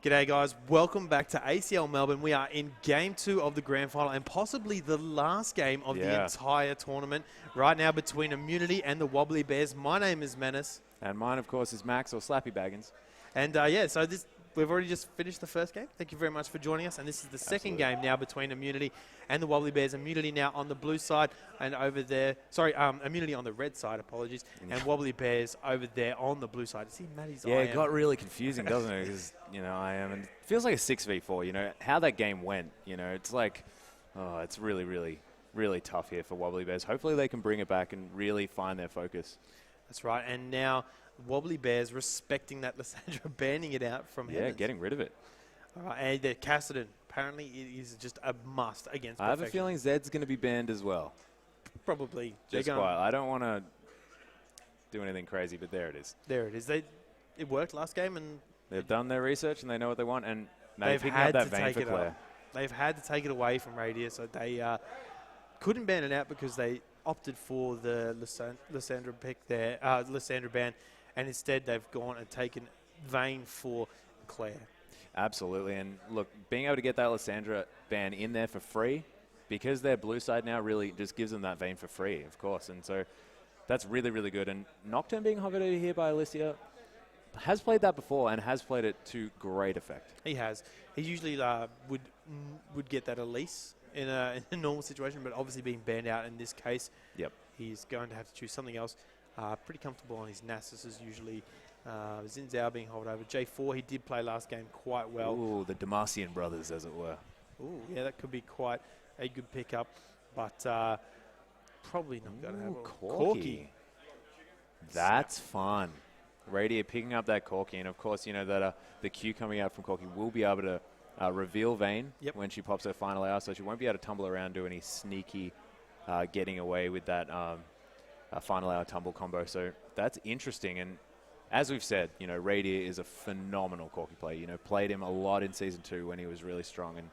G'day guys, welcome back to ACL Melbourne. We are in Game 2 of the Grand Final and possibly the last game of the entire tournament right now between Immunity and the WobblyBears. My name is Menace. And mine, of course, is Max or Slappy Baggins. And so we've already just finished the first game. Thank you very much for joining us. And this is the second game now between Immunity and the WobblyBears. Immunity now on the blue side and over there. Sorry, Immunity on the red side, apologies. And WobblyBears over there on the blue side. See Matty's Yeah, it got really confusing, doesn't it? Because, I am. And it feels like a 6v4, how that game went. It's like, it's really, really, really tough here for WobblyBears. Hopefully they can bring it back and really find their focus. That's right. And now WobblyBears respecting that Lysandra, banning it out from Heavens. Getting rid of it. All right, and the Cassidy, apparently it is just a must against I have a feeling Zed's going to be banned as well. Probably. Just quite. I don't want to do anything crazy, but there it is. There it is. It worked last game, and they've done their research and they know what they want, and they've had to take it away. They've had to take it away from Radius, so they couldn't ban it out because they opted for the Lysandra pick there, Lysandra ban, and instead they've gone and taken Vayne for Claire. Absolutely, and look, being able to get that Lysandra ban in there for free, because they're blue side now, really just gives them that Vayne for free, of course, and so that's really, really good. And Nocturne being hovered over here by Alicia has played that before and has played it to great effect. He has. He usually would get that Elise in a normal situation, but obviously being banned out in this case, he's going to have to choose something else. Pretty comfortable on his Nasus as usually. Xin Zhao being held over. J4, he did play last game quite well. Ooh, the Demacian brothers, as it were. Ooh, yeah, that could be quite a good pickup, but probably not going to have a Corki. That's fun. Radiant picking up that Corki, and of course, that the Q coming out from Corki will be able to reveal Vayne when she pops her final hour, so she won't be able to tumble around, do any sneaky getting away with that final hour tumble combo. So that's interesting, and as we've said, Radiant is a phenomenal Corki player. Played him a lot in Season 2 when he was really strong, and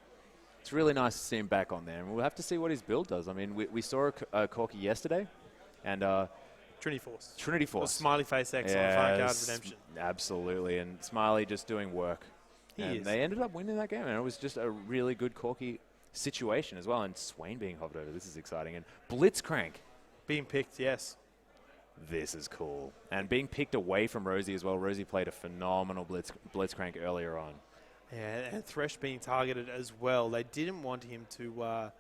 it's really nice to see him back on there. And we'll have to see what his build does. I mean, we saw a Corki yesterday, and Trinity Force. Trinity Force. Or Smiley Face X on Fire Card Redemption. Absolutely, and Smiley just doing work. They ended up winning that game, and it was just a really good Corki situation as well. And Swain being hovered over, this is exciting. And Blitzcrank being picked, yes. This is cool. And being picked away from Rosie as well. Rosie played a phenomenal Blitzcrank earlier on. Yeah, and Thresh being targeted as well. They didn't want him to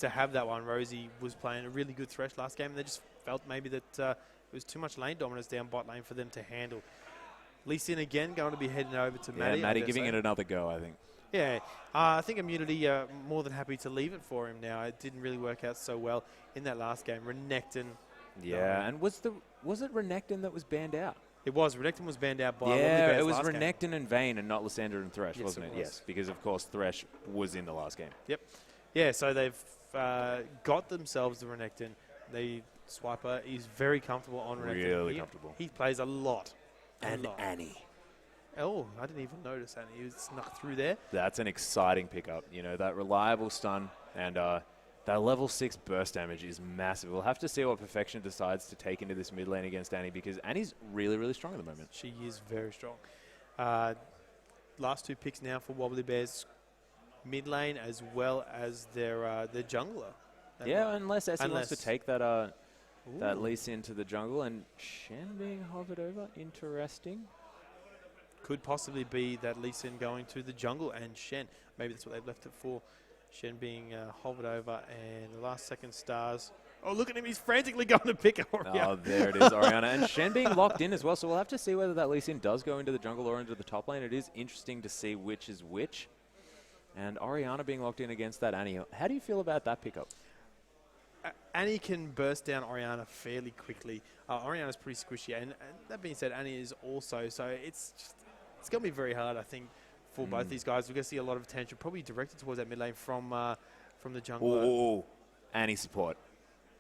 have that one. Rosie was playing a really good Thresh last game, and they just felt maybe that it was too much lane dominance down bot lane for them to handle. Lee Sin again going to be heading over to Matty. Yeah, Matty giving it another go, I think. Yeah, I think Immunity more than happy to leave it for him now. It didn't really work out so well in that last game. Renekton. Yeah, and was it Renekton that was banned out? It was. Renekton was banned out by WobblyBears. It was last Renekton game. and Vayne and not Lysandra and Thresh, Yes, wasn't it? Was. Yes, because of course Thresh was in the last game. Yep. Yeah, so they've got themselves the Renekton. The Swiper is very comfortable on Renekton. Really comfortable. He plays a lot. And Annie. Oh, I didn't even notice Annie. He was snuck through there. That's an exciting pickup. That reliable stun and that level 6 burst damage is massive. We'll have to see what Perfection decides to take into this mid lane against Annie, because Annie's really, really strong at the moment. She is very strong. Last two picks now for WobblyBears, mid lane as well as their jungler. Yeah, unless Essie wants to take that Lee Sin into the jungle, and Shen being hovered over. Interesting. Could possibly be that Lee Sin going to the jungle and Shen. Maybe that's what they've left it for. Shen being hovered over, and the last second stars. Oh, look at him. He's frantically going to pick Orianna. Oh, there it is, Orianna. And Shen being locked in as well, so we'll have to see whether that Lee Sin does go into the jungle or into the top lane. It is interesting to see which is which. And Orianna being locked in against that Annie. How do you feel about that pickup? Annie can burst down Orianna fairly quickly. Orianna's pretty squishy, and that being said, Annie is also. So it's going to be very hard, I think, for both these guys. We're going to see a lot of attention probably directed towards that mid lane from the jungle. Ooh, Annie support.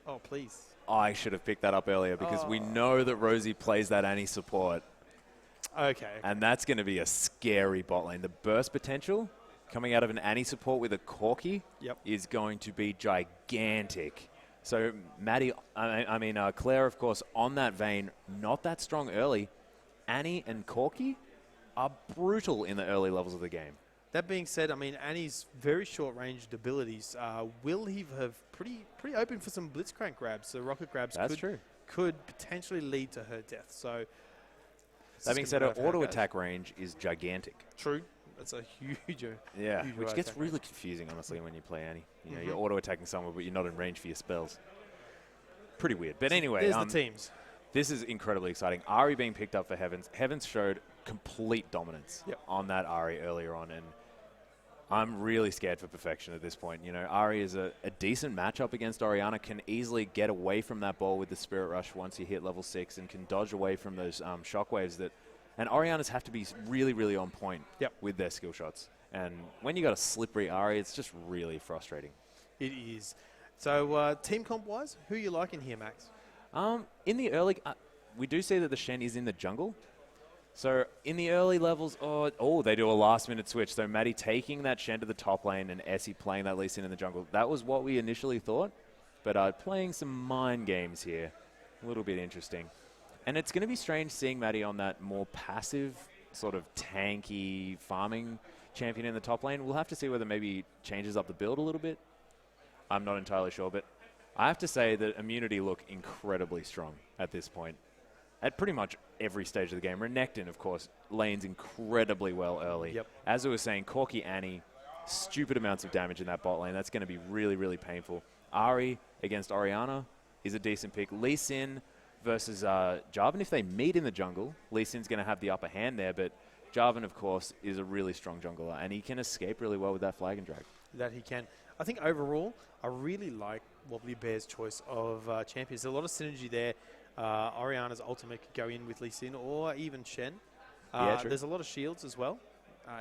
Oh, please. I should have picked that up earlier, because we know that Rosie plays that Annie support. Okay. And that's going to be a scary bot lane. The burst potential coming out of an Annie support with a Corki is going to be gigantic. So Maddie, Claire, of course, on that Vayne, not that strong early. Annie and Corki, are brutal in the early levels of the game. That being said, I mean, Annie's very short-ranged abilities will leave her pretty open for some blitzcrank grabs. So rocket grabs could potentially lead to her death. So that being said, her auto attack range is gigantic. True. That's a huge which gets really confusing, honestly, when you play Annie. You know, you're auto attacking somewhere, but you're not in range for your spells. Pretty weird. But anyway, there's the teams. This is incredibly exciting. Ari being picked up for Heavens. Heavens showed complete dominance on that Ari earlier on, and I'm really scared for perfection at this point. You know, Ari is a decent matchup against Orianna, can easily get away from that ball with the Spirit Rush once you hit level 6 and can dodge away from those shockwaves that... And Oriannas have to be really, really on point with their skill shots. And when you got a slippery Ari, it's just really frustrating. It is. So team comp-wise, who are you liking here, Max? In the early... we do see that the Shen is in the jungle. So in the early levels, they do a last-minute switch. So Maddie taking that Shen to the top lane and Essie playing that Lee Sin in the jungle. That was what we initially thought. But playing some mind games here, a little bit interesting. And it's going to be strange seeing Maddie on that more passive, sort of tanky farming champion in the top lane. We'll have to see whether maybe changes up the build a little bit. I'm not entirely sure, but I have to say that Immunity look incredibly strong at this point. At pretty much every stage of the game. Renekton, of course, lanes incredibly well early. As I was saying, Corki Annie, stupid amounts of damage in that bot lane. That's going to be really, really painful. Ari against Orianna is a decent pick. Lee Sin versus Jarvan. If they meet in the jungle, Lee Sin's going to have the upper hand there, but Jarvan, of course, is a really strong jungler, and he can escape really well with that flag and drag. That he can. I think overall, I really like WobblyBears' choice of champions. There's a lot of synergy there. Orianna's ultimate could go in with Lee Sin or even Shen. There's a lot of shields as well.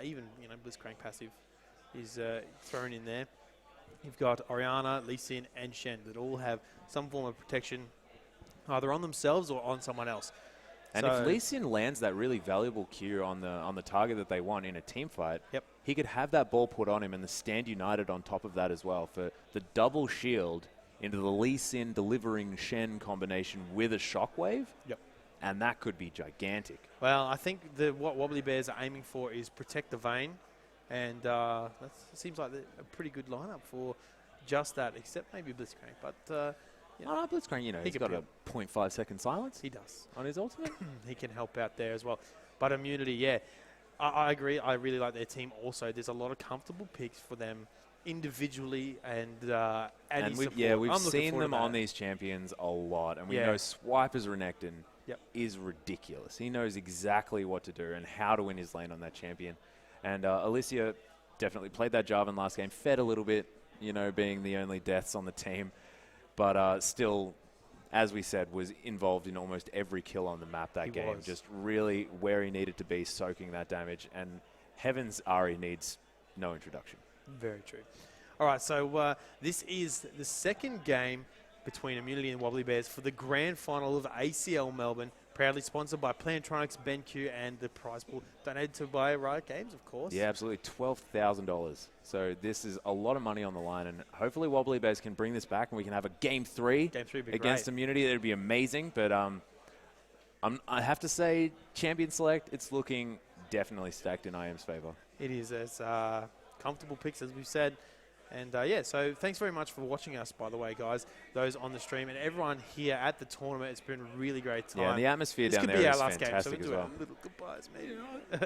Even, Blitzcrank passive is thrown in there. You've got Orianna, Lee Sin, and Shen that all have some form of protection either on themselves or on someone else. And if Lee Sin lands that really valuable Q on the target that they want in a team fight, he could have that ball put on him and the Stand United on top of that as well for the double shield into the Lee Sin delivering Shen combination with a shockwave. And that could be gigantic. Well, I think what WobblyBears are aiming for is protect the Vayne. And that seems like a pretty good lineup for just that, except maybe Blitzcrank. But... Blitzcrank, he's got a 0.5 second silence. He does. On his ultimate. He can help out there as well. But Immunity, I agree. I really like their team also. There's a lot of comfortable picks for them individually and we've seen them on these champions a lot. And we know Swiper's Renekton is ridiculous. He knows exactly what to do and how to win his lane on that champion. And Alicia definitely played that Jarvan last game, fed a little bit, being the only deaths on the team. But still, as we said, was involved in almost every kill on the map that game. Just really where he needed to be, soaking that damage. And Heaven's Ari needs no introduction. Very true. All right, so this is the second game between Immunity and WobblyBears for the grand final of ACL Melbourne, proudly sponsored by Plantronics, BenQ, and the prize pool donated by Riot Games, of course. Yeah, absolutely. $12,000. So this is a lot of money on the line, and hopefully WobblyBears can bring this back and we can have a Game 3 against Immunity. That would be amazing, but I have to say, Champion Select, it's looking definitely stacked in IM's favour. It is. It's comfortable picks, as we've said. And, so thanks very much for watching us, by the way, guys, those on the stream. And everyone here at the tournament, it's been a really great time. Yeah, and the atmosphere down there is fantastic as well. Little goodbyes, mate.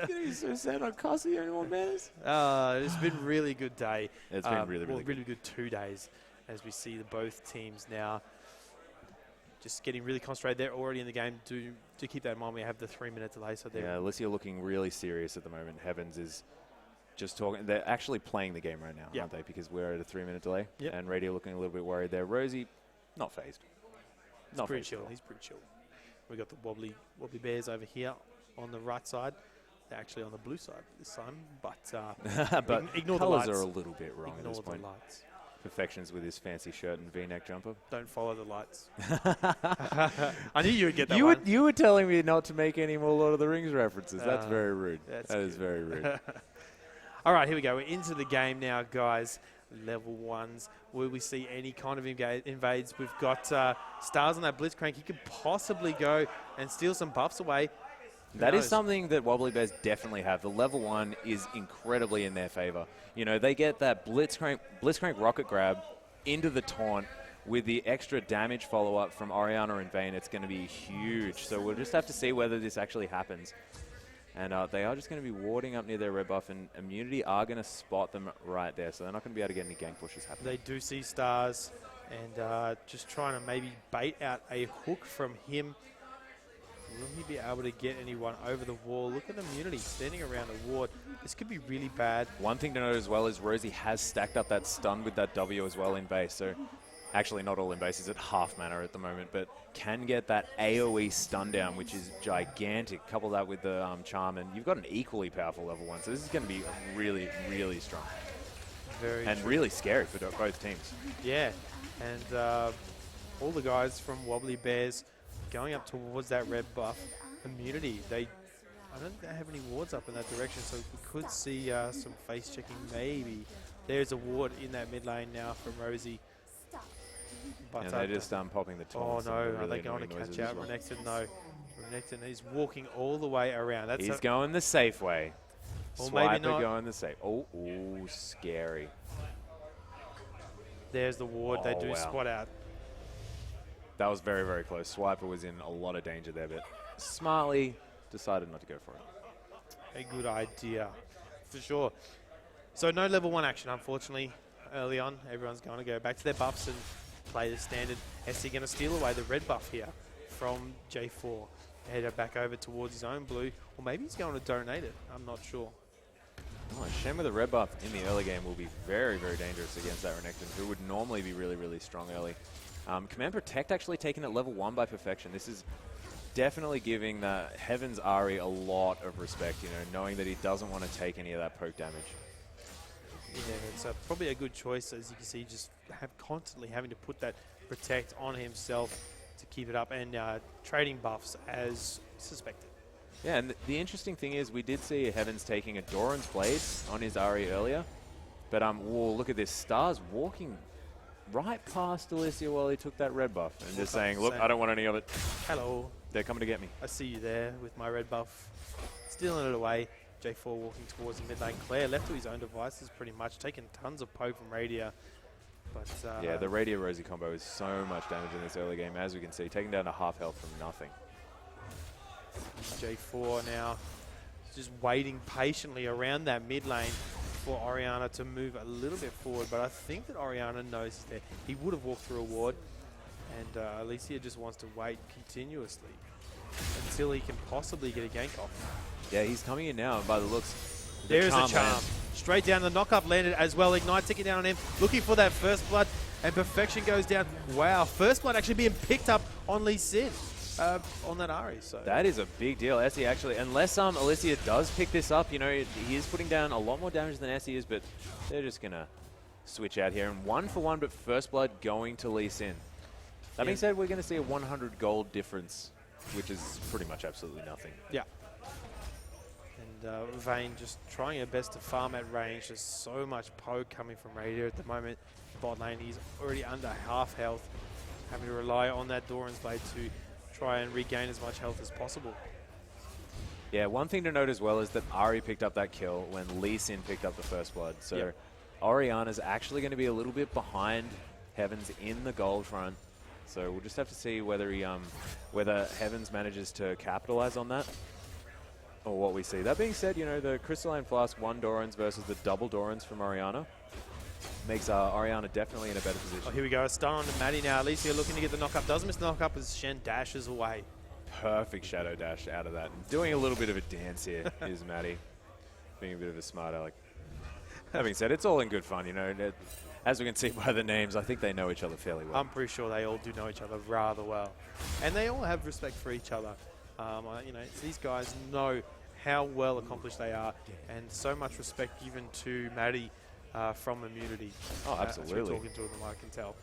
You're so sad I can't see anyone, man. It's been a really good day. It's been really good 2 days as we see both teams now just getting really concentrated. They're already in the game. Do keep that in mind. We have the 3-minute delay. So Alicia looking really serious at the moment. Heavens is... just talking. They're actually playing the game right now, aren't they? Because we're at a 3-minute delay. And Radio looking a little bit worried there. Rosie, not phased. Not pretty chill. He's pretty chill. We've got the WobblyBears over here on the right side. They're actually on the blue side this time. But ignore the lights. Colours are a little bit wrong at this point. Ignore the lights. Perfections with his fancy shirt and V-neck jumper. Don't follow the lights. I knew you would get that one. You were telling me not to make any more Lord of the Rings references. That's very rude. That is very rude. All right, here we go. We're into the game now, guys. Level 1s. Will we see any kind of invades? We've got Stars on that Blitzcrank. He could possibly go and steal some buffs away. That is something that WobblyBears definitely have. The level 1 is incredibly in their favor. You know, they get that Blitzcrank rocket grab into the taunt with the extra damage follow-up from Orianna and Vayne. It's going to be huge. So we'll just have to see whether this actually happens. And they are just going to be warding up near their red buff, and Immunity are going to spot them right there. So they're not going to be able to get any gank pushes happening. They do see stars, and just trying to maybe bait out a hook from him. Will he be able to get anyone over the wall? Look at Immunity standing around the ward. This could be really bad. One thing to note as well is Rosie has stacked up that stun with that W as well in base. So actually not all in base. He's at half mana at the moment, but can get that AoE stun down, which is gigantic. Couple that with the charm, and you've got an equally powerful level 1. So this is going to be really, really strong. Very and true. Really scary for both teams. Yeah, and all the guys from WobblyBears going up towards that red buff. Immunity, I don't think they have any wards up in that direction, so we could see some face checking maybe. There's a ward in that mid lane now from Rosie. But and they're just popping the taunts. Oh no, are they going to catch out Renekton? No. Renekton is walking all the way around. He's going the safe way. Or Swiper maybe not. going the safe. Oh, scary. There's the ward. They do spot out. That was very, very close. Swiper was in a lot of danger there, but smartly decided not to go for it. A good idea, for sure. So no level 1 action, unfortunately, early on. Everyone's going to go back to their buffs and play the standard. SC going to steal away the red buff here from J4. Head back over towards his own blue. Or maybe he's going to donate it. I'm not sure. Oh, Shen with a red buff in the early game will be very, very dangerous against that Renekton, who would normally be really, really strong early. Command Protect actually taken at level 1 by perfection. This is definitely giving the Heaven's Ari a lot of respect, you know, knowing that he doesn't want to take any of that poke damage. Yeah, it's probably a good choice, as you can see, just constantly having to put that Protect on himself to keep it up, and trading buffs as suspected. Yeah, and the interesting thing is we did see Heavens taking a Doran's Blade on his Ari earlier, but whoa, look at this. Stars walking right past Alicia while he took that red buff and just saying, look, I don't want any of it. Hello. They're coming to get me. I see you there with my red buff. Stealing it away. J4 walking towards the mid lane. Claire left to his own devices pretty much, taking tons of poke from Radia. But yeah, the Radia Rosie combo is so much damage in this early game, as we can see, taking down to half health from nothing. J4 now just waiting patiently around that mid lane for Orianna to move a little bit forward, but I think that Orianna knows he's there. He would have walked through a ward, and Alicia just wants to wait continuously until he can possibly get a gank off. Yeah, he's coming in now, and by the looks, there's a charm. Straight down, the knock-up landed as well. Ignite ticket down on him, looking for that first blood, and Perfection goes down. Wow, first blood actually being picked up on Lee Sin. On that Ari, so that is a big deal. Essie actually, unless Alicia does pick this up, you know, he is putting down a lot more damage than Essie is, but they're just gonna switch out here, and 1 for 1, but first blood going to Lee Sin. That being said, we're gonna see a 100 gold difference, which is pretty much absolutely nothing. Yeah. And Vayne just trying her best to farm at range. There's so much poke coming from Raider at the moment. Bot lane, he's already under half health, having to rely on that Doran's Blade to try and regain as much health as possible. Yeah, one thing to note as well is that Ari picked up that kill when Lee Sin picked up the first blood. So Orianna's actually going to be a little bit behind Heavens in the gold front. So we'll just have to see whether whether Heavens manages to capitalize on that or what we see. That being said, you know, the Crystalline Flask 1 Dorans versus the double Dorans from Orianna makes Orianna definitely in a better position. Oh, here we go. A stun on to Maddie now. Alicia looking to get the knock-up. Does miss the knock-up as Shen dashes away. Perfect shadow dash out of that. And doing a little bit of a dance here is Maddie. Being a bit of a smart aleck. That being said, it's all in good fun, you know. As we can see by the names, I think they know each other fairly well. I'm pretty sure they all do know each other rather well. And they all have respect for each other. You know, these guys know how well accomplished they are, and so much respect given to Maddie from Immunity. Oh, absolutely. As we're talking to them, I can tell.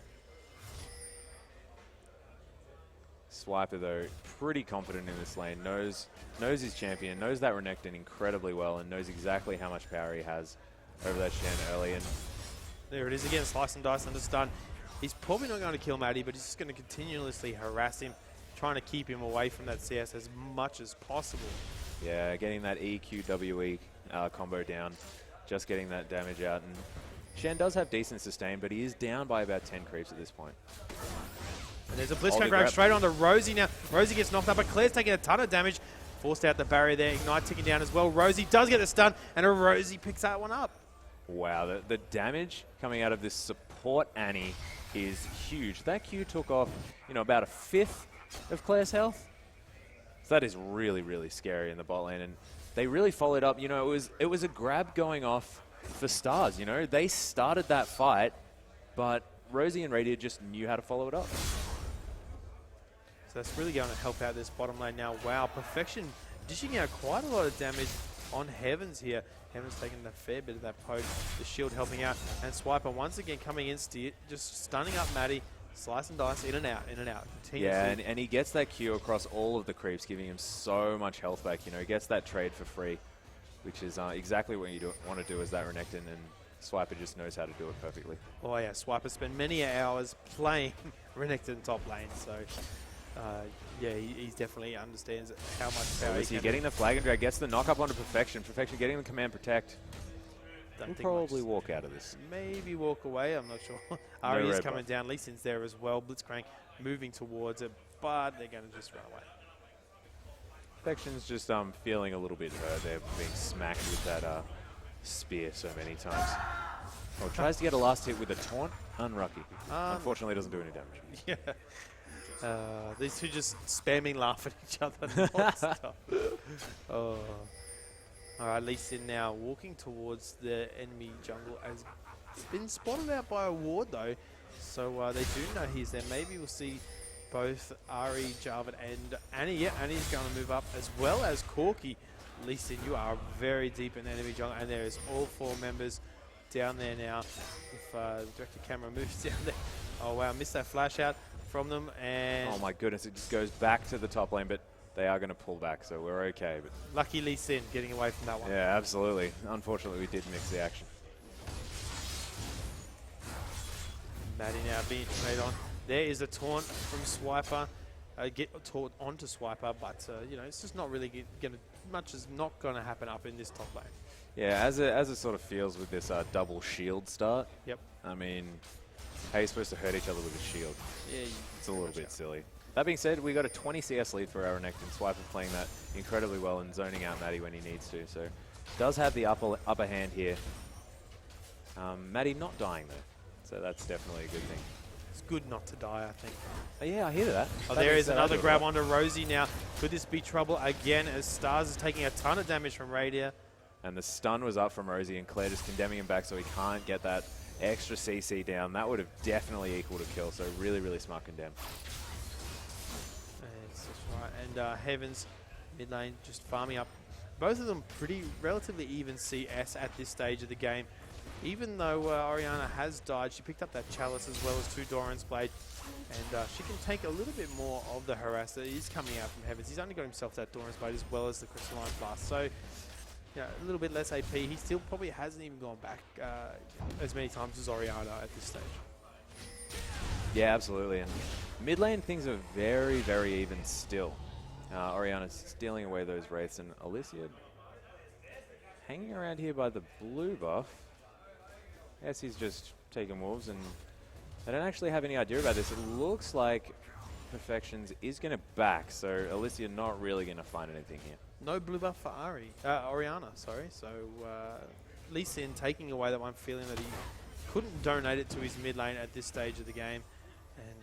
Swiper, though, pretty confident in this lane, knows his champion, knows that Renekton incredibly well, and knows exactly how much power he has over that Shen early. And there it is again, slice and dice under stun. He's probably not going to kill Maddie, but he's just going to continuously harass him, trying to keep him away from that CS as much as possible. Yeah, getting that EQWE combo down, just getting that damage out. And Shen does have decent sustain, but he is down by about 10 creeps at this point. And there's a Blitzcrank grab straight onto Rosie now. Rosie gets knocked up, but Claire's taking a ton of damage. Forced out the barrier there. Ignite ticking down as well. Rosie does get the stun, and Rosie picks that one up. Wow, the damage coming out of this support Annie is huge. That Q took off, about a fifth of Claire's health. So that is really, really scary in the bot lane. And they really followed up. It was a grab going off for Stars. They started that fight, but Rosie and Radiant just knew how to follow it up. So that's really going to help out this bottom lane now. Wow, Perfection dishing out quite a lot of damage on Heavens here. Heavens taking a fair bit of that poke. The shield helping out. And Swiper once again coming in, just stunning up Maddie. Slice and dice, in and out, in and out. Yeah, and he gets that Q across all of the creeps, giving him so much health back. He gets that trade for free, which is exactly what you want to do as that Renekton, and Swiper just knows how to do it perfectly. Oh yeah, Swiper spent many hours playing Renekton top lane, so yeah, he definitely understands how much power he can. Getting the flag and drag, gets the knock up onto Perfection. Perfection getting the command protect. We'll probably walk out of this. Maybe walk away, I'm not sure. Ari is coming down, Lee Sin's there as well. Blitzcrank moving towards it, but they're going to just run away. Perfection's just feeling a little bit hurt. They're being smacked with that spear so many times. Oh, tries to get a last hit with a taunt. Unlucky. Unfortunately, doesn't do any damage. Yeah. These two just spamming laugh at each other non-stop. Oh. All right, Lee Sin now walking towards the enemy jungle. Has been spotted out by a ward though, so they do know he's there. Maybe we'll see both Ari, Jarvan, and Annie. Yeah, Annie's going to move up as well as Corki. Lee Sin, you are very deep in the enemy jungle, and there is all 4 members down there now. If the director camera moves down there. Oh wow, missed that flash out from them, and oh my goodness, it just goes back to the top lane, but they are going to pull back, so we're okay. But lucky Lee Sin getting away from that one. Yeah, absolutely. Unfortunately, we did mix the action. Maddie now being trade on. There is a taunt from Swiper. Get taunt onto Swiper, but it's just not really going to. Much is not going to happen up in this top lane. Yeah, as it sort of feels with this double shield start. Yep. I mean, how are you supposed to hurt each other with a shield? Yeah, it's a little bit silly. That being said, we got a 20 CS lead for our Renekton. Swiper playing that incredibly well and zoning out Maddie when he needs to. So does have the upper hand here. Maddie not dying though, so that's definitely a good thing. It's good not to die, I think. Oh, yeah, I hear that. Oh, there is another grab onto Rosie now. Could this be trouble again as Stars is taking a ton of damage from Radia? And the stun was up from Rosie, and Claire just condemning him back so he can't get that extra CC down. That would have definitely equaled a kill, so really, really smart condemn. That's right. And Heavens, mid lane, just farming up. Both of them relatively even CS at this stage of the game. Even though Orianna has died, she picked up that Chalice as well as 2 Doran's Blade. And she can take a little bit more of the harass that is coming out from Heavens. He's only got himself that Doran's Blade as well as the Crystalline Blast. So, a little bit less AP. He still probably hasn't even gone back as many times as Orianna at this stage. Yeah, absolutely. And mid lane, things are very, very even still. Orianna's stealing away those wraiths, and Alicia hanging around here by the blue buff. Yes, he's just taking wolves, and I don't actually have any idea about this. It looks like Perfections is going to back, so Alicia not really going to find anything here. No blue buff for Orianna, sorry. So Lee Sin taking away that one, feeling that he couldn't donate it to his mid lane at this stage of the game. And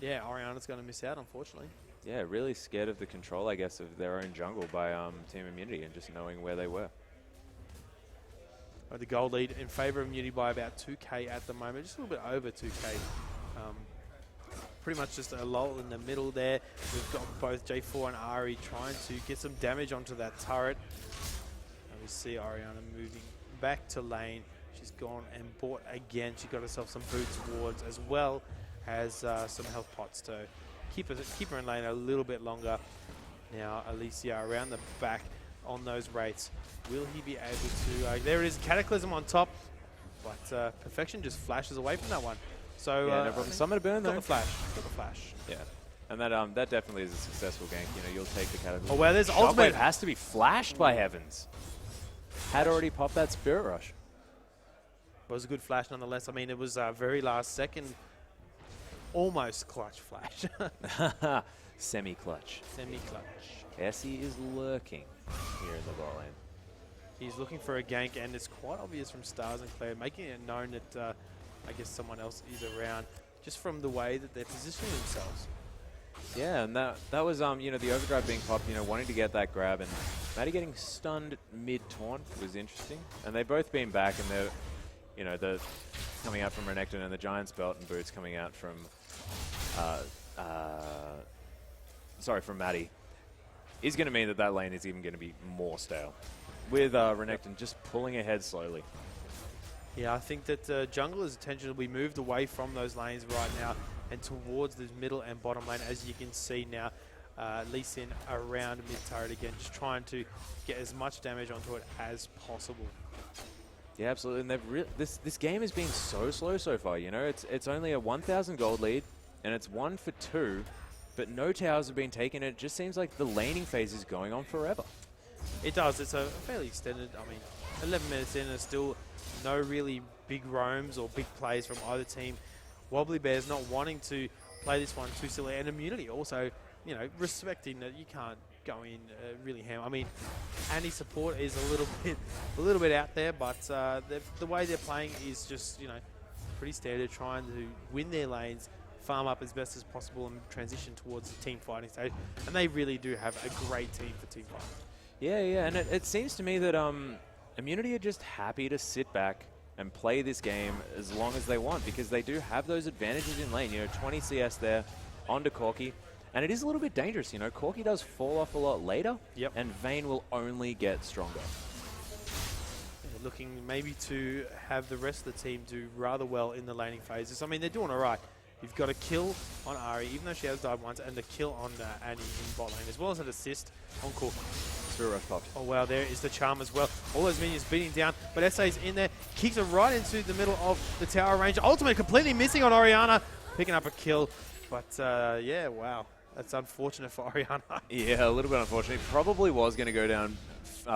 yeah, Orianna's going to miss out, unfortunately. Yeah, really scared of the control, I guess, of their own jungle by Team Immunity and just knowing where they were. The gold lead in favour of Immunity by about 2k at the moment, just a little bit over 2k. Pretty much just a lull in the middle there. We've got both J4 and Ari trying to get some damage onto that turret. And we see Orianna moving back to lane. She's gone and bought again. She got herself some boots wards as well as some health pots to keep her in lane a little bit longer. Now Alicia around the back on those wraiths. Will he be able to... there it is, Cataclysm on top. But Perfection just flashes away from that one. So yeah, no problem. Summon a burn though. Got the flash. Yeah. And that definitely is a successful gank. You know, you'll take the category. Oh, wow, there's ultimate. Shockwave has to be flashed by Heavens. Had already popped that Spirit Rush. It was a good flash nonetheless. I mean, it was very last second, almost clutch flash. Semi-clutch. Semi-clutch. Essie is lurking here in the bot lane. He's looking for a gank, and it's quite obvious from Stars and Claire, making it known that I guess someone else is around, just from the way that they're positioning themselves. Yeah, and that was you know, the overdrive being popped, you know, wanting to get that grab, and Maddie getting stunned mid-taunt was interesting. And they've both been back, and they're, you know, the coming out from Renekton and the Giant's Belt and Boots coming out from from Maddie, is going to mean that lane is even going to be more stale, with Renekton just pulling ahead slowly. Yeah, I think that jungler's attention will be moved away from those lanes right now and towards the middle and bottom lane, as you can see now. Lee Sin around mid-turret again, just trying to get as much damage onto it as possible. Yeah, absolutely. And they've this game has been so slow so far. You know, it's only a 1,000 gold lead, and it's 1 for 2. But no towers have been taken. It just seems like the laning phase is going on forever. It does. It's a fairly extended, I mean, 11 minutes in and still no really big roams or big plays from either team. WobblyBears not wanting to play this one too silly, and Immunity also, you know, respecting that you can't go in really ham. I mean, anti-support is a little bit out there, but the way they're playing is just, you know, pretty standard, trying to win their lanes, farm up as best as possible, and transition towards the team fighting stage. And they really do have a great team for team fighting. Yeah, yeah, and it seems to me that Immunity are just happy to sit back and play this game as long as they want, because they do have those advantages in lane. You know, 20 CS there onto Corki, and it is a little bit dangerous. You know, Corki does fall off a lot later, and Vayne will only get stronger. Yeah, looking maybe to have the rest of the team do rather well in the laning phases. I mean, they're doing all right. You've got a kill on Ari, even though she has died once, and the kill on Annie in bot lane, as well as an assist on Cook. Oh wow, there is the charm as well. All those minions beating down, but SA's in there, kicks it right into the middle of the tower range. Ultimate completely missing on Orianna, picking up a kill. But yeah, wow, that's unfortunate for Orianna. Yeah, a little bit unfortunate. Probably was going to go down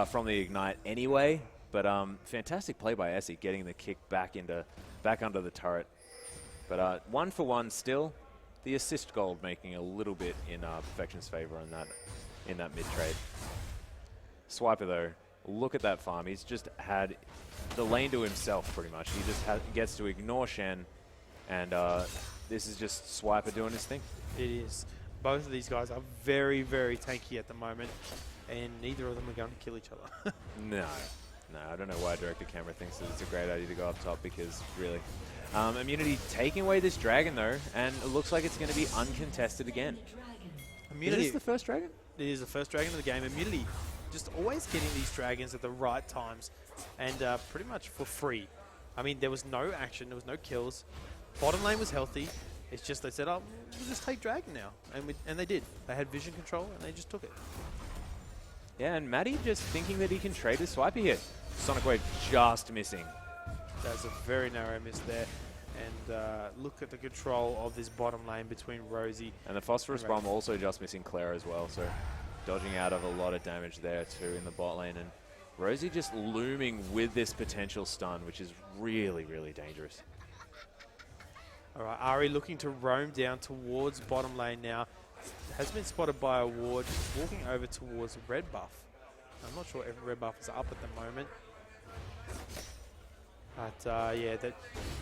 from the Ignite anyway, but fantastic play by Essie, getting the kick back under the turret. But 1 for 1 still. The assist gold making a little bit in Perfection's favor in that mid trade. Swiper though, look at that farm. He's just had the lane to himself pretty much. He just gets to ignore Shen, and this is just Swiper doing his thing. It is. Both of these guys are very, very tanky at the moment, and neither of them are going to kill each other. No, I don't know why Director Camera thinks that it's a great idea to go up top, because really. Immunity taking away this dragon though, and it looks like it's going to be uncontested again. Immunity, is this the first dragon? It is the first dragon of the game. Immunity just always getting these dragons at the right times, and pretty much for free. I mean, there was no action, there was no kills. Bottom lane was healthy. It's just they said, oh, we'll just take dragon now. And they did. They had vision control, and they just took it. Yeah, and Maddie just thinking that he can trade with Swiper here. Sonic Wave just missing. That's a very narrow miss there. And look at the control of this bottom lane between Rosie. And the Phosphorus Bomb also just missing Claire as well, so dodging out of a lot of damage there too in the bot lane. And Rosie just looming with this potential stun, which is really, really dangerous. All right, Ari looking to roam down towards bottom lane now. Has been spotted by a ward, just walking over towards red buff. I'm not sure if red buff is up at the moment. But yeah, I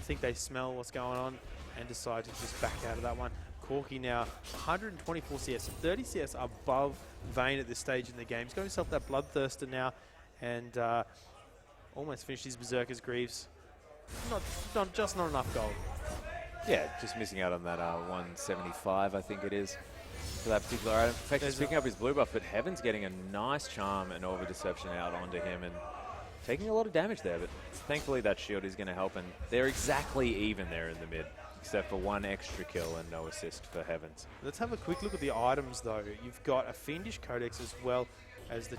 think they smell what's going on and decide to just back out of that one. Corki now 124 CS, 30 CS above Vayne at this stage in the game. He's got himself that Bloodthirster now, and almost finished his Berserker's Greaves. Just not enough gold. Yeah, just missing out on that 175, I think it is, for that particular item. In fact, he's picking up his blue buff, but Heaven's getting a nice charm and Over Deception out onto him, and taking a lot of damage there, but thankfully that shield is going to help, and they're exactly even there in the mid, except for 1 extra kill and no assist for Heavens. Let's have a quick look at the items though. You've got a Fiendish Codex as well as the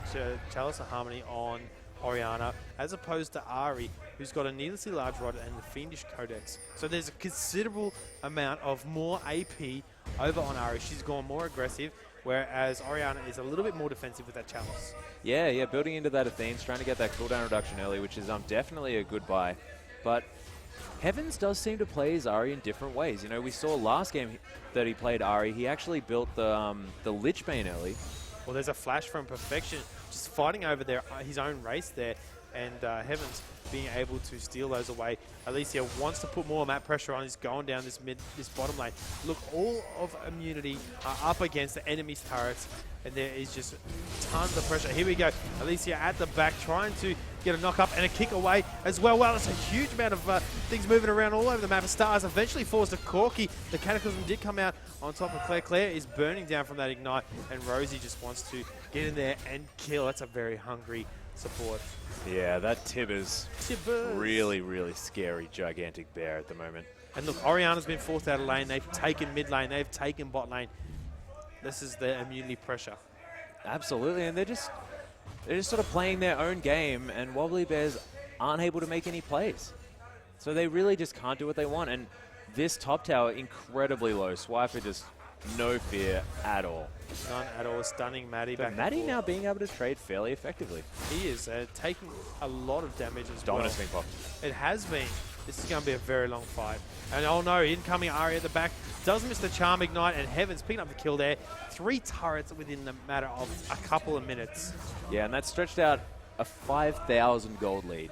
Chalice of Harmony on Orianna, as opposed to Ari, who's got a needlessly large rod and the Fiendish Codex. So there's a considerable amount of more AP over on Ari. She's gone more aggressive, whereas Orianna is a little bit more defensive with that chalice. Yeah, building into that Athene's, trying to get that cooldown reduction early, which is definitely a good buy. But Heavens does seem to play his Ari in different ways. You know, we saw last game that he played Ari, he actually built the Lichbane early. Well, there's a flash from Perfection, just fighting over his own race there, and Heavens being able to steal those away. Alicia wants to put more map pressure on. He's going down this bottom lane. Look, all of Immunity are up against the enemy's turrets, and there is just tons of pressure. Here we go. Alicia at the back trying to get a knock up and a kick away as well. Wow, that's a huge amount of things moving around all over the map. Stars eventually falls to Corky. The Cataclysm did come out on top of Claire. Claire is burning down from that Ignite, and Rosie just wants to get in there and kill. That's a very hungry support. Yeah, that Tibbers really, really scary, gigantic bear at the moment. And look, Orianna's been forced out of lane. They've taken mid lane. They've taken bot lane. This is the immunity pressure. Absolutely, and they're just sort of playing their own game, and WobblyBears aren't able to make any plays. So they really just can't do what they want. And this top tower, incredibly low. Swiper just no fear at all. None at all. Stunning Maddie back. Maddie now being able to trade fairly effectively. He is taking a lot of damage as Dominus well. being popped. It has been. This is going to be a very long fight. And oh no, incoming Ari at the back. Does miss the Charm Ignite, and Heavens picking up the kill there. 3 turrets within the matter of a couple of minutes. Yeah, and that stretched out a 5,000 gold lead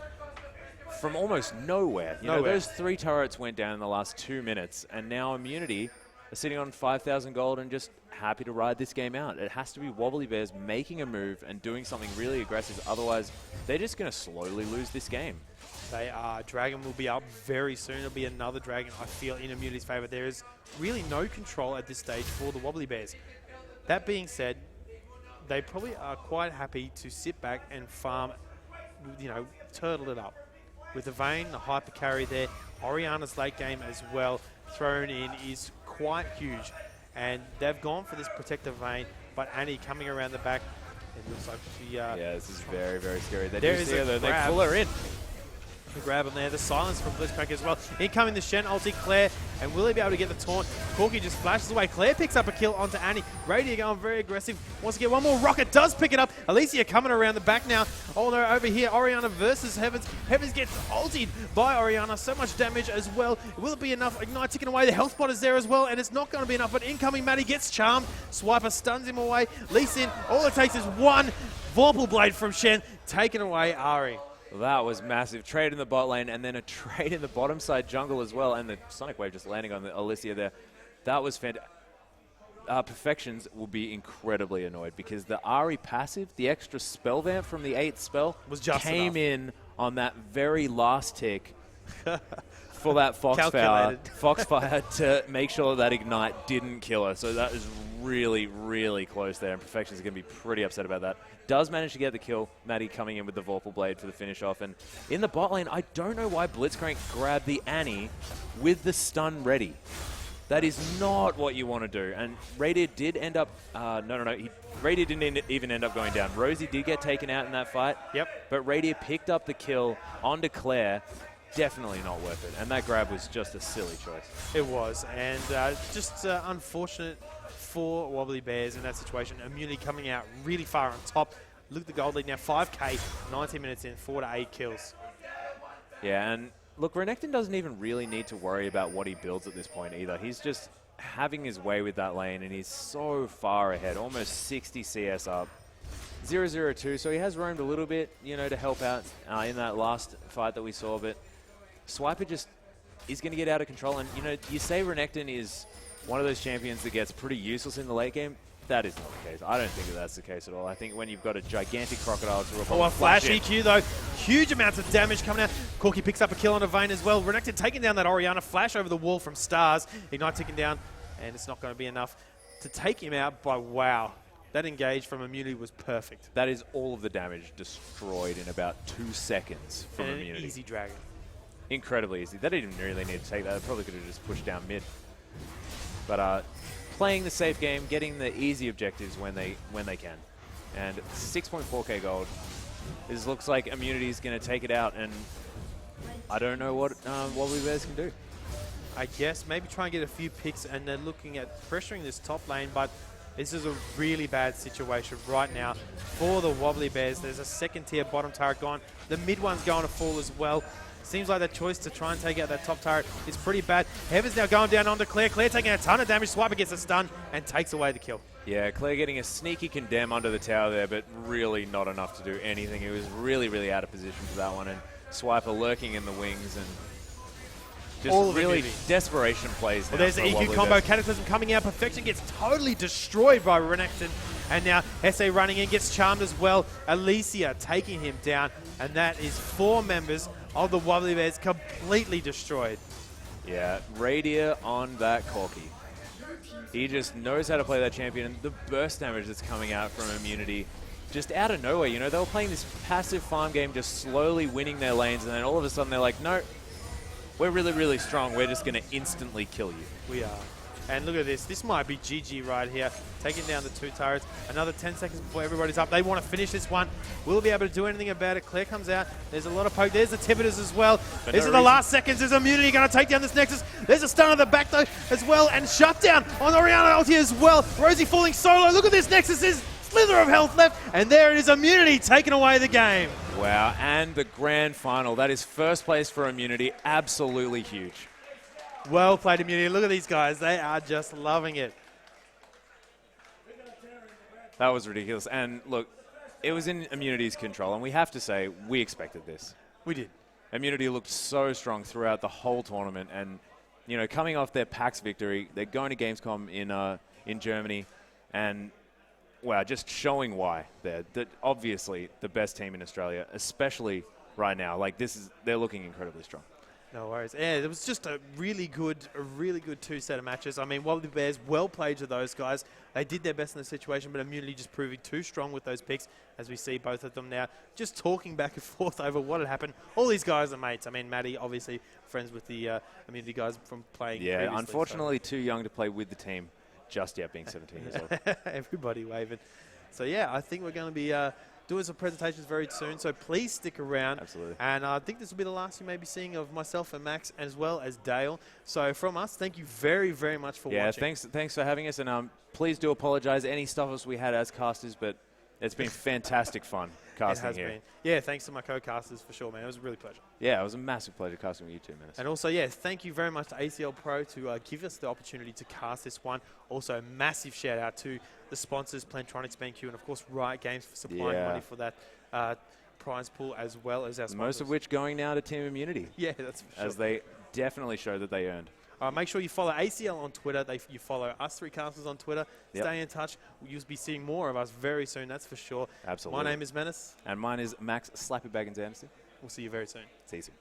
from almost nowhere. You know, those 3 turrets went down in the last 2 minutes, and now Immunity are sitting on 5,000 gold and just happy to ride this game out. It has to be WobblyBears making a move and doing something really aggressive. Otherwise, they're just going to slowly lose this game. They are. Dragon will be up very soon. It'll be another Dragon, I feel, in Immunity's favor. There is really no control at this stage for the WobblyBears. That being said, they probably are quite happy to sit back and farm, you know, turtle it up. With the Vayne, the hyper carry there, Orianna's late game as well thrown in is quite huge. And they've gone for this protective Vayne, but Annie coming around the back, it looks like she... yeah, this is very, very scary. They there is a they pull her in. The grab on there, the silence from Blitzcrank as well. Incoming the Shen ulti, Claire, and will he be able to get the taunt? Corky just flashes away. Claire picks up a kill onto Annie. Radiant going very aggressive, wants to get one more. Rocket does pick it up. Alicia coming around the back now. Oh no, over here, Orianna versus Heavens. Heavens gets ultied by Orianna. So much damage as well. Will it be enough? Ignite ticking away. The health spot is there as well, and it's not going to be enough, but incoming Maddie gets charmed. Swiper stuns him away. Lee Sin, all it takes is one Vorpal Blade from Shen, taking away Ari. That was massive. Trade in the bot lane, and then a trade in the bottom side jungle as well, and the Sonic Wave just landing on the Alicia there. That was fantastic. Perfections will be incredibly annoyed because the Ari passive, the extra spell vamp from the 8th spell, was just came in on that very last tick for that Foxfire to make sure that Ignite didn't kill her. So that is really, really close there, and Perfections is going to be pretty upset about that. Does manage to get the kill. Maddie coming in with the Vorpal Blade for the finish off. And in the bot lane, I don't know why Blitzcrank grabbed the Annie with the stun ready. That is not what you want to do. And Radiant did end up... Radiant didn't even end up going down. Rosie did get taken out in that fight. Yep. But Radiant picked up the kill onto Claire. Definitely not worth it. And that grab was just a silly choice. It was. And just unfortunate for WobblyBears in that situation. Immunity coming out really far on top. Look at the gold lead now, 5k, 19 minutes in, 4 to 8 kills. Yeah, and look, Renekton doesn't even really need to worry about what he builds at this point either. He's just having his way with that lane, and he's so far ahead, almost 60 CS up. 0-0-2, so he has roamed a little bit, you know, to help out in that last fight that we saw, but Swiper just is going to get out of control. And, you know, you say Renekton is one of those champions that gets pretty useless in the late game. That is not the case. I don't think that that's the case at all. I think when you've got a gigantic crocodile to a flash EQ though. Huge amounts of damage coming out. Corky picks up a kill on a Vayne as well. Renekton taking down that Orianna. Flash over the wall from Stars. Ignite ticking down, and it's not going to be enough to take him out. But wow, that engage from Immunity was perfect. That is all of the damage destroyed in about 2 seconds from Immunity. An easy Dragon. Incredibly easy. They didn't even really need to take that. They probably could have just pushed down mid. But playing the safe game, getting the easy objectives when they can. And 6.4k gold, This looks like Immunity is going to take it out, and I don't know what WobblyBears can do. I guess maybe try and get a few picks, and they're looking at pressuring this top lane, but this is a really bad situation right now for the WobblyBears. There's a second tier bottom turret gone. The mid one's going to fall as well. Seems like that choice to try and take out that top turret is pretty bad. Heaven's now going down onto Claire. Claire taking a ton of damage. Swiper gets a stun and takes away the kill. Yeah, Claire getting a sneaky condemn under the tower there, but really not enough to do anything. He was really, really out of position for that one. And Swiper lurking in the wings and just really desperation plays now. Well, there's the EQ combo. Cataclysm coming out. Perfection gets totally destroyed by Renekton. And now SA running in, gets charmed as well. Alicia taking him down. And that is 4 members of the WobblyBears completely destroyed. Yeah, Radia on that Corki. He just knows how to play that champion. And the burst damage that's coming out from Immunity, just out of nowhere. You know, they were playing this passive farm game, just slowly winning their lanes. And then all of a sudden they're like, no, we're really, really strong. We're just going to instantly kill you. We are. And look at this. This might be GG right here. Taking down the 2 turrets. Another 10 seconds before everybody's up. They want to finish this one. Will be able to do anything about it. Claire comes out. There's a lot of poke. There's the Tibbeters as well. These are the last seconds. Is Immunity going to take down this Nexus? There's a stun on the back though as well. And shutdown on Oriana ulti as well. Rosie falling solo. Look at this Nexus. Is slither of health left. And there it is. Immunity taking away the game. Wow. And the grand final. That is first place for Immunity. Absolutely huge. Well played, Immunity. Look at these guys. They are just loving it. That was ridiculous. And look, it was in Immunity's control. And we have to say, we expected this. We did. Immunity looked so strong throughout the whole tournament. And, you know, coming off their PAX victory, they're going to Gamescom in Germany. And, wow, just showing why they're obviously the best team in Australia, especially right now. Like, they're looking incredibly strong. No worries. Yeah, it was just a really good 2 set of matches. I mean, WobblyBears, well played to those guys. They did their best in the situation, but Immunity just proving too strong with those picks, as we see both of them now just talking back and forth over what had happened. All these guys are mates. I mean, Maddie, obviously friends with the Immunity guys from playing previously. Yeah, unfortunately too young to play with the team just yet, being 17 years old. Everybody waving. So, yeah, I think we're going to be doing some presentations very soon, so please stick around. Absolutely. And I think this will be the last you may be seeing of myself and Max, as well as Dale. So from us, thank you very, very much for watching. Yeah, thanks for having us, and please do apologize any stuff we had as casters, but it's been fantastic fun casting here. It has been. Yeah, thanks to my co-casters for sure, man. It was a really pleasure. Yeah, it was a massive pleasure casting with you too, Menace. And also, yeah, thank you very much to ACL Pro to give us the opportunity to cast this one. Also, massive shout out to the sponsors, Plantronics, BenQ, and of course Riot Games for supplying money for that prize pool, as well as our sponsors. Most of which going now to Team Immunity. Yeah, that's for sure. As they definitely show that they earned. Make sure you follow ACL on Twitter. You follow us 3 casters on Twitter. Stay in touch. You'll be seeing more of us very soon, that's for sure. Absolutely. My name is Menace. And mine is Max Slappy Baggins Anderson. We'll see you very soon. See you soon.